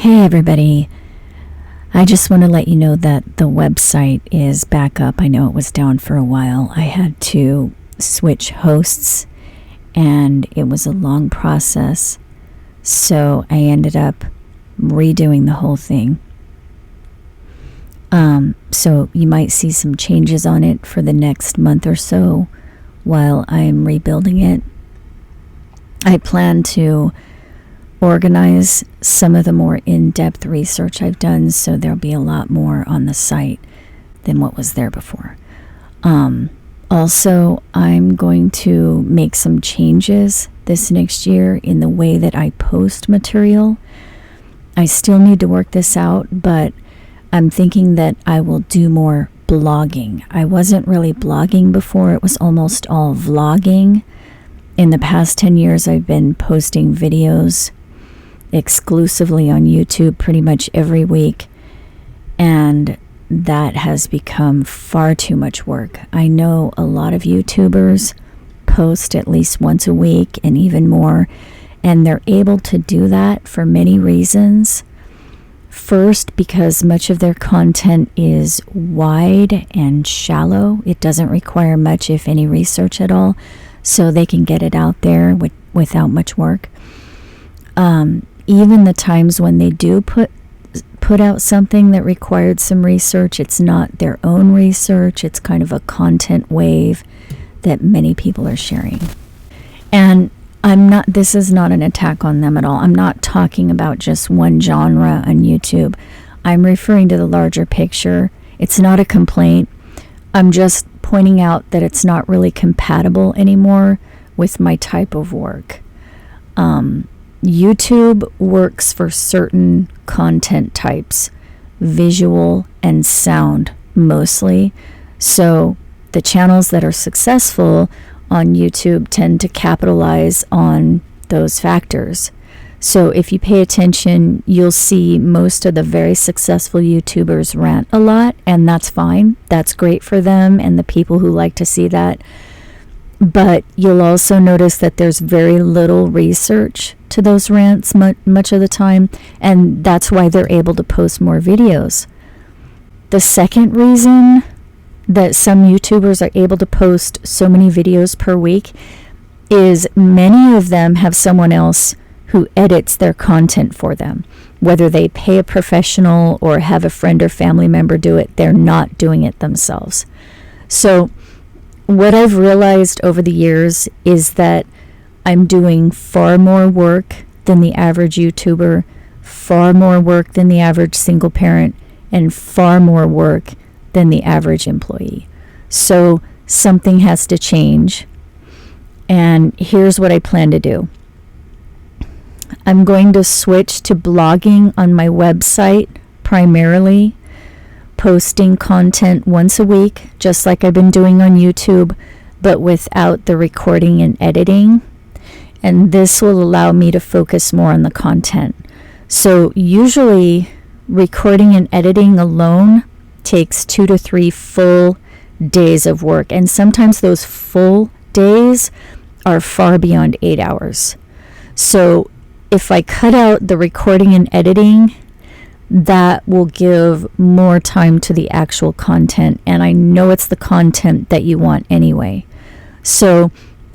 Hey everybody, I just want to let you know that the website is back up. I know it was down for a while. I had to switch hosts and it was a long process, so I ended up redoing the whole thing. So you might see some changes on it for the next month or so while I'm rebuilding it. I plan to organize some of the more in-depth research I've done, so there'll be a lot more on the site than what was there before. Also, I'm going to make some changes this next year in the way that I post material. I still need to work this out, but I'm thinking that I will do more blogging. I wasn't really blogging before. It was almost all vlogging. In the past 10 years, I've been posting videos exclusively on YouTube pretty much every week, and that has become far too much work. I know a lot of YouTubers post at least once a week and even more, and they're able to do that for many reasons. First, because much of their content is wide and shallow. It doesn't require much, if any, research at all, so they can get it out there without much work. Even the times when they do put out something that required some research, it's not their own research. It's kind of a content wave that many people are sharing. And this is not an attack on them at all. I'm not talking about just one genre on YouTube. I'm referring to the larger picture. It's not a complaint. I'm just pointing out that it's not really compatible anymore with my type of work. YouTube works for certain content types, visual and sound mostly. So the channels that are successful on YouTube tend to capitalize on those factors. So if you pay attention, you'll see most of the very successful YouTubers rant a lot, and that's fine. That's great for them and the people who like to see that. But you'll also notice that there's very little research to those rants much of the time, and that's why they're able to post more videos. The second reason that some YouTubers are able to post so many videos per week is many of them have someone else who edits their content for them. Whether they pay a professional or have a friend or family member do it, they're not doing it themselves. So what I've realized over the years is that I'm doing far more work than the average YouTuber, far more work than the average single parent, and far more work than the average employee. So something has to change. And here's what I plan to do. I'm going to switch to blogging on my website primarily, posting content once a week, just like I've been doing on YouTube, but without the recording and editing. And this will allow me to focus more on the content. So usually recording and editing alone takes 2 to 3 full days of work. And sometimes those full days are far beyond 8 hours. So if I cut out the recording and editing, that will give more time to the actual content. And I know it's the content that you want anyway. So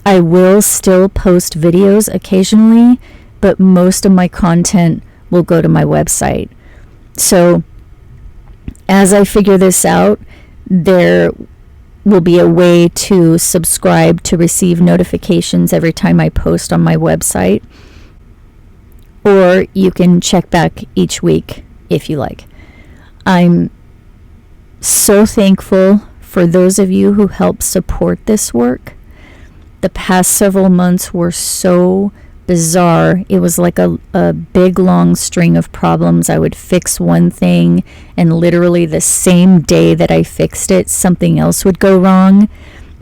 I will still post videos occasionally, but most of my content will go to my website. So as I figure this out, there will be a way to subscribe to receive notifications every time I post on my website. Or you can check back each week if you like. I'm so thankful for those of you who help support this work. The past several months were so bizarre. It was like a big long string of problems. I would fix one thing, and literally the same day that I fixed it, something else would go wrong.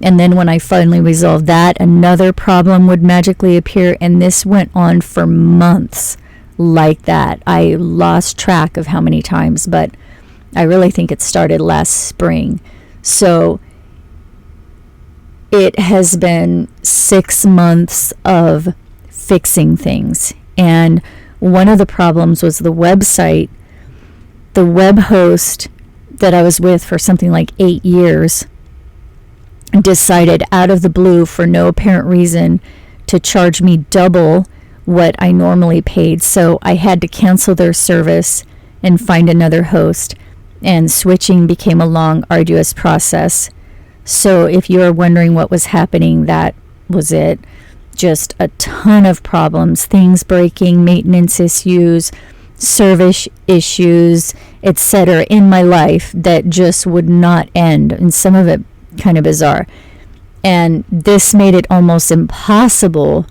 And then when I finally resolved that, another problem would magically appear, and this went on for months like that. I lost track of how many times, but I really think it started last spring. So it has been 6 months of fixing things, and One of the problems was the website. The web host that I was with for something like 8 years decided out of the blue, for no apparent reason, to charge me double what I normally paid. So I had to cancel their service and find another host, and switching became a long, arduous process. So if you are wondering what was happening, that was it. Just a ton of problems, things breaking, maintenance issues, service issues, etc. in my life that just would not end, and some of it kind of bizarre. And this made it almost impossible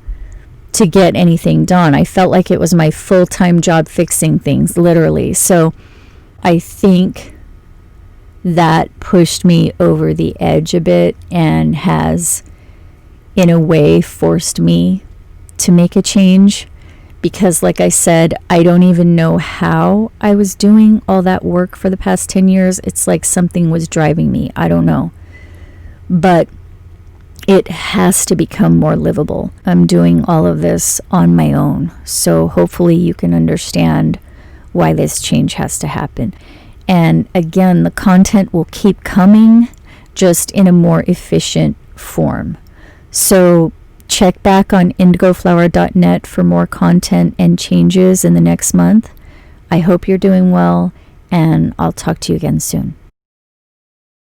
to get anything done. I felt like it was my full-time job fixing things, literally. So I think that pushed me over the edge a bit and has, in a way, forced me to make a change. Because, like I said, I don't even know how I was doing all that work for the past 10 years. It's like something was driving me. I don't know. But it has to become more livable. I'm doing all of this on my own. So hopefully you can understand why this change has to happen. And again, the content will keep coming, just in a more efficient form. So check back on indigoflower.net for more content and changes in the next month. I hope you're doing well, and I'll talk to you again soon.